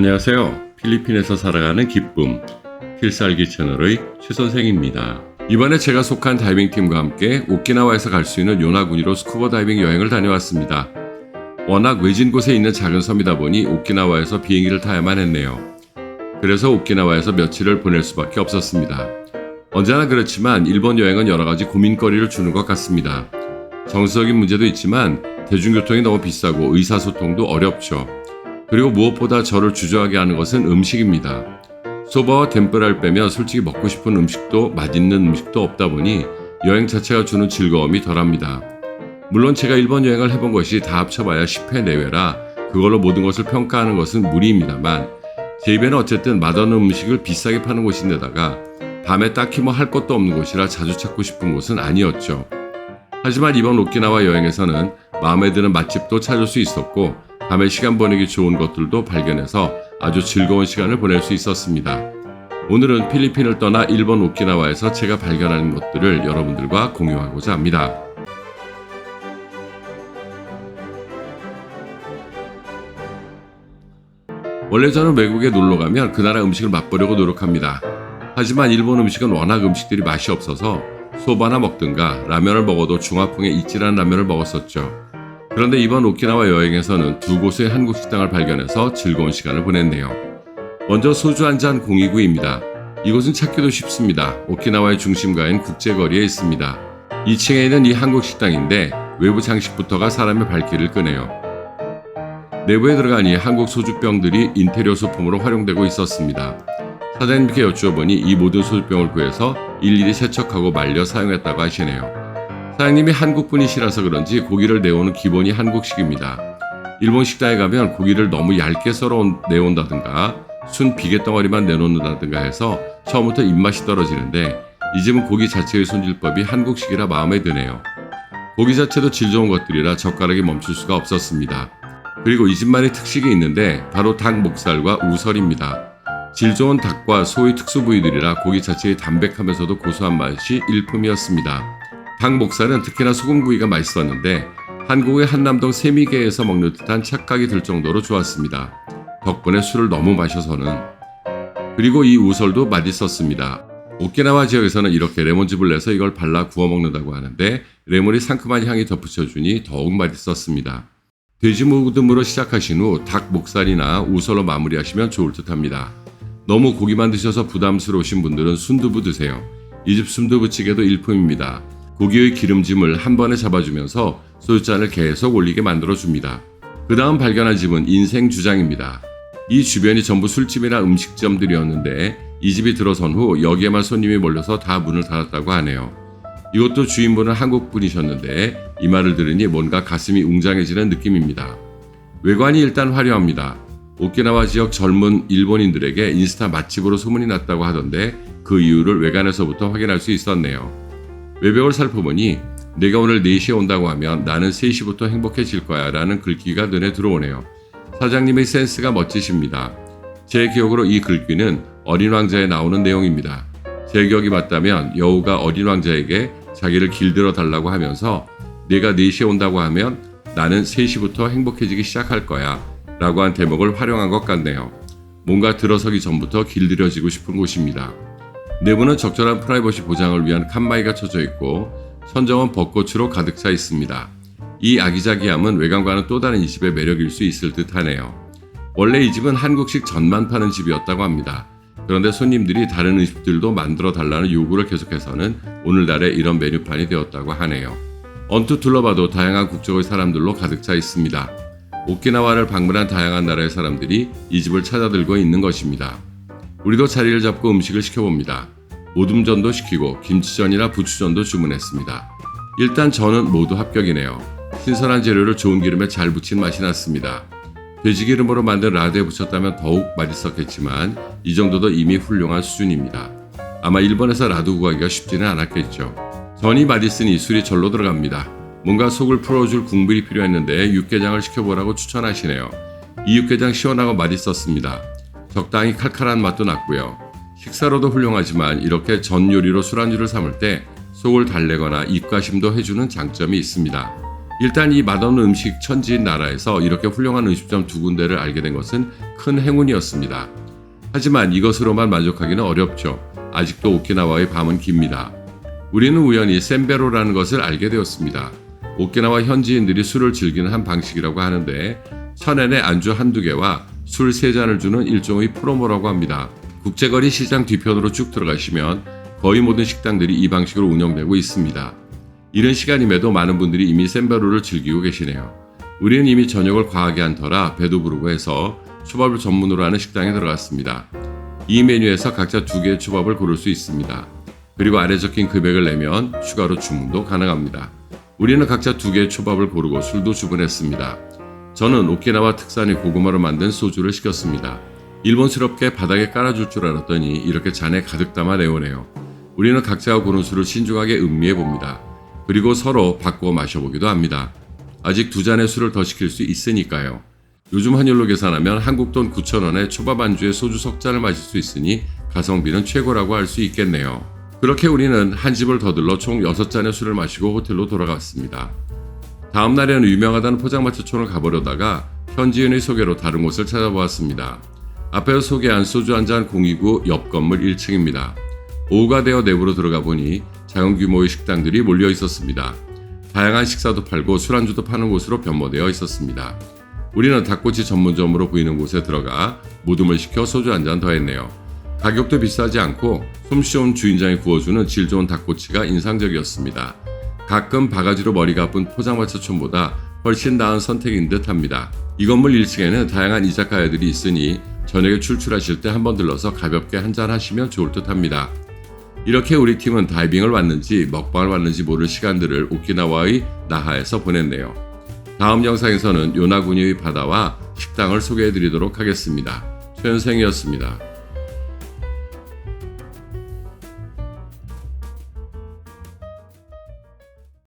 안녕하세요. 필리핀에서 살아가는 기쁨 필살기 채널의 최선생입니다. 이번에 제가 속한 다이빙팀과 함께 오키나와에서 갈 수 있는 요나구니로 스쿠버 다이빙 여행을 다녀왔습니다. 워낙 외진 곳에 있는 작은 섬이다 보니 오키나와에서 비행기를 타야만 했네요. 그래서 오키나와에서 며칠을 보낼 수밖에 없었습니다. 언제나 그렇지만 일본 여행은 여러 가지 고민거리를 주는 것 같습니다. 정서적인 문제도 있지만 대중교통이 너무 비싸고 의사소통도 어렵죠. 그리고 무엇보다 저를 주저하게 하는 것은 음식입니다. 소바와 덴뿌라를 빼면 솔직히 먹고 싶은 음식도 맛있는 음식도 없다 보니 여행 자체가 주는 즐거움이 덜합니다. 물론 제가 일본 여행을 해본 것이 다 합쳐봐야 10회 내외라 그걸로 모든 것을 평가하는 것은 무리입니다만 제 입에는 어쨌든 맛없는 음식을 비싸게 파는 곳인데다가 밤에 딱히 뭐 할 것도 없는 곳이라 자주 찾고 싶은 곳은 아니었죠. 하지만 이번 오키나와 여행에서는 마음에 드는 맛집도 찾을 수 있었고 밤에 시간 보내기 좋은 것들도 발견해서 아주 즐거운 시간을 보낼 수 있었습니다. 오늘은 필리핀을 떠나 일본 오키나와에서 제가 발견하는 것들을 여러분들과 공유하고자 합니다. 원래 저는 외국에 놀러 가면 그 나라 음식을 맛보려고 노력합니다. 하지만 일본 음식은 워낙 음식들이 맛이 없어서 소바나 먹든가 라면을 먹어도 중화풍에 이질한 라면을 먹었었죠. 그런데 이번 오키나와 여행에서는 두 곳의 한국 식당을 발견해서 즐거운 시간을 보냈네요. 먼저 소주 한잔 공이구입니다. 이곳은 찾기도 쉽습니다. 오키나와의 중심가인 국제거리에 있습니다. 2층에 있는 이 한국 식당인데 외부 장식부터가 사람의 발길을 끄네요. 내부에 들어가니 한국 소주병들이 인테리어 소품으로 활용되고 있었습니다. 사장님께 여쭈어보니 이 모든 소주병을 구해서 일일이 세척하고 말려 사용했다고 하시네요. 사장님이 한국분이시라서 그런지 고기를 내오는 기본이 한국식입니다. 일본 식당에 가면 고기를 너무 얇게 썰어 내온다든가 순 비계덩어리만 내놓는다든가 해서 처음부터 입맛이 떨어지는데 이 집은 고기 자체의 손질법이 한국식이라 마음에 드네요. 고기 자체도 질 좋은 것들이라 젓가락이 멈출 수가 없었습니다. 그리고 이 집만의 특식이 있는데 바로 닭 목살과 우설입니다. 질 좋은 닭과 소의 특수 부위들이라 고기 자체의 담백하면서도 고소한 맛이 일품이었습니다. 닭 목살은 특히나 소금구이가 맛있었는데 한국의 한남동 세미계에서 먹는 듯한 착각이 들 정도로 좋았습니다. 덕분에 술을 너무 마셔서는. 그리고 이 우설도 맛있었습니다. 오키나와 지역에서는 이렇게 레몬즙을 내서 이걸 발라 구워 먹는다고 하는데 레몬이 상큼한 향이 덧붙여주니 더욱 맛있었습니다. 돼지 무듬으로 시작하신 후 닭 목살이나 우설로 마무리하시면 좋을 듯합니다. 너무 고기만 드셔서 부담스러우신 분들은 순두부 드세요. 이 집 순두부찌개도 일품입니다. 고기의 기름짐을 한 번에 잡아주면서 소주잔을 계속 올리게 만들어줍니다. 그 다음 발견한 집은 인생주장입니다. 이 주변이 전부 술집이나 음식점들이었는데 이 집이 들어선 후 여기에만 손님이 몰려서 다 문을 닫았다고 하네요. 이것도 주인분은 한국분이셨는데 이 말을 들으니 뭔가 가슴이 웅장해지는 느낌입니다. 외관이 일단 화려합니다. 오키나와 지역 젊은 일본인들에게 인스타 맛집으로 소문이 났다고 하던데 그 이유를 외관에서부터 확인할 수 있었네요. 외벽을 살펴보니 내가 오늘 4시에 온다고 하면 나는 3시부터 행복해질 거야 라는 글귀가 눈에 들어오네요. 사장님의 센스가 멋지십니다. 제 기억으로 이 글귀는 어린 왕자에 나오는 내용입니다. 제 기억이 맞다면 여우가 어린 왕자에게 자기를 길들여 달라고 하면서 내가 4시에 온다고 하면 나는 3시부터 행복해지기 시작할 거야 라고 한 대목을 활용한 것 같네요. 뭔가 들어서기 전부터 길들여지고 싶은 곳입니다. 내부는 적절한 프라이버시 보장을 위한 칸마이가 쳐져 있고 천정은 벚꽃으로 가득 차 있습니다. 이 아기자기함은 외관과는 또 다른 이 집의 매력일 수 있을 듯 하네요. 원래 이 집은 한국식 전만 파는 집이었다고 합니다. 그런데 손님들이 다른 음식들도 만들어 달라는 요구를 계속해서는 오늘날에 이런 메뉴판이 되었다고 하네요. 언뜻 둘러봐도 다양한 국적의 사람들로 가득 차 있습니다. 오키나와를 방문한 다양한 나라의 사람들이 이 집을 찾아들고 있는 것입니다. 우리도 자리를 잡고 음식을 시켜봅니다. 모둠전도 시키고 김치전이나 부추전도 주문했습니다. 일단 저는 모두 합격이네요. 신선한 재료를 좋은 기름에 잘 부친 맛이 났습니다. 돼지기름으로 만든 라드에 부쳤다면 더욱 맛있었겠지만 이 정도도 이미 훌륭한 수준입니다. 아마 일본에서 라드 구하기가 쉽지는 않았겠죠. 전이 맛있으니 술이 절로 들어갑니다. 뭔가 속을 풀어줄 국물이 필요했는데 육개장을 시켜보라고 추천하시네요. 이 육개장 시원하고 맛있었습니다. 적당히 칼칼한 맛도 났고요. 식사로도 훌륭하지만 이렇게 전 요리로 술안주를 삼을 때 속을 달래거나 입가심도 해주는 장점이 있습니다. 일단 이 맛없는 음식 천지인 나라에서 이렇게 훌륭한 음식점 2군데를 알게 된 것은 큰 행운이었습니다. 하지만 이것으로만 만족하기는 어렵죠. 아직도 오키나와의 밤은 깁니다. 우리는 우연히 센베로라는 것을 알게 되었습니다. 오키나와 현지인들이 술을 즐기는 한 방식이라고 하는데 천엔에 안주 한두 개와 술 3잔을 주는 일종의 프로모라고 합니다. 국제거리 시장 뒤편으로 쭉 들어가시면 거의 모든 식당들이 이 방식으로 운영되고 있습니다. 이른 시간임에도 많은 분들이 이미 센베로를 즐기고 계시네요. 우리는 이미 저녁을 과하게 한 터라 배도 부르고 해서 초밥을 전문으로 하는 식당에 들어갔습니다. 이 메뉴에서 각자 2개의 초밥을 고를 수 있습니다. 그리고 아래 적힌 금액을 내면 추가로 주문도 가능합니다. 우리는 각자 2개의 초밥을 고르고 술도 주문했습니다. 저는 오키나와 특산의 고구마로 만든 소주를 시켰습니다. 일본스럽게 바닥에 깔아줄 줄 알았더니 이렇게 잔에 가득 담아 내오네요. 우리는 각자가 고른 술을 신중하게 음미해 봅니다. 그리고 서로 바꾸어 마셔보기도 합니다. 아직 2잔의 술을 더 시킬 수 있으니까요. 요즘 환율로 계산하면 한국 돈 9,000원에 초밥 안주에 소주 석 잔을 마실 수 있으니 가성비는 최고라고 할 수 있겠네요. 그렇게 우리는 한 집을 더 들러 총 6잔의 술을 마시고 호텔로 돌아갔습니다. 다음 날에는 유명하다는 포장마차촌을 가보려다가 현지인의 소개로 다른 곳을 찾아보았습니다. 앞에서 소개한 소주 한잔 029 옆 건물 1층입니다. 오후가 되어 내부로 들어가 보니 작은 규모의 식당들이 몰려 있었습니다. 다양한 식사도 팔고 술안주도 파는 곳으로 변모되어 있었습니다. 우리는 닭꼬치 전문점으로 보이는 곳에 들어가 모둠을 시켜 소주 한잔 더했네요. 가격도 비싸지 않고 솜씨온 주인장이 구워주는 질 좋은 닭꼬치가 인상적이었습니다. 가끔 바가지로 머리가 아픈 포장마차촌보다 훨씬 나은 선택인 듯 합니다. 이 건물 1층에는 다양한 이자카야들이 있으니 저녁에 출출하실 때 한번 들러서 가볍게 한잔 하시면 좋을 듯 합니다. 이렇게 우리 팀은 다이빙을 왔는지 먹방을 왔는지 모를 시간들을 오키나와의 나하에서 보냈네요. 다음 영상에서는 요나구니의 바다와 식당을 소개해드리도록 하겠습니다. 최현생이었습니다.